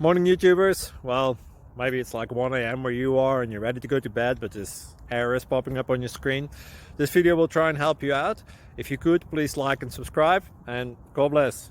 Morning YouTubers. Well, maybe it's like 1 a.m. where you are and you're ready to go to bed, but this error is popping up on your screen. This video will try and help you out. If you could, please like and subscribe, and God bless.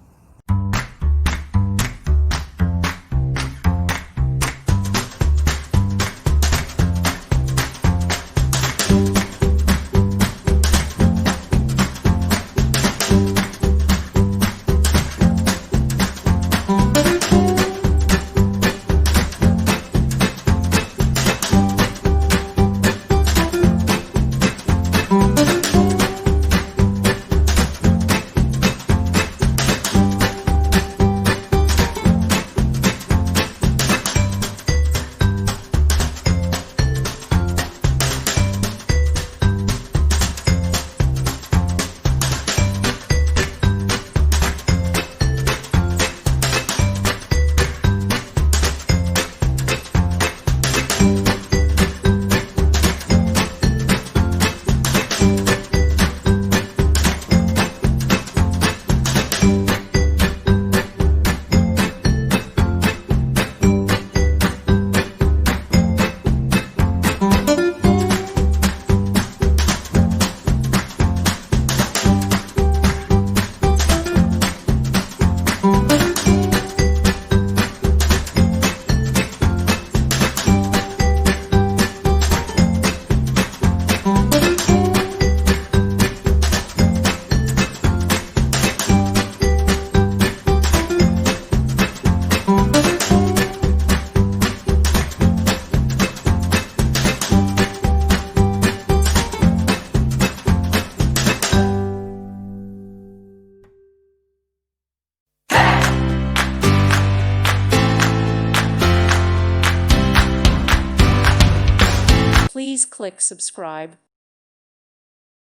Please click subscribe.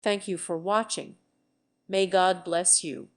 Thank you for watching. May God bless you.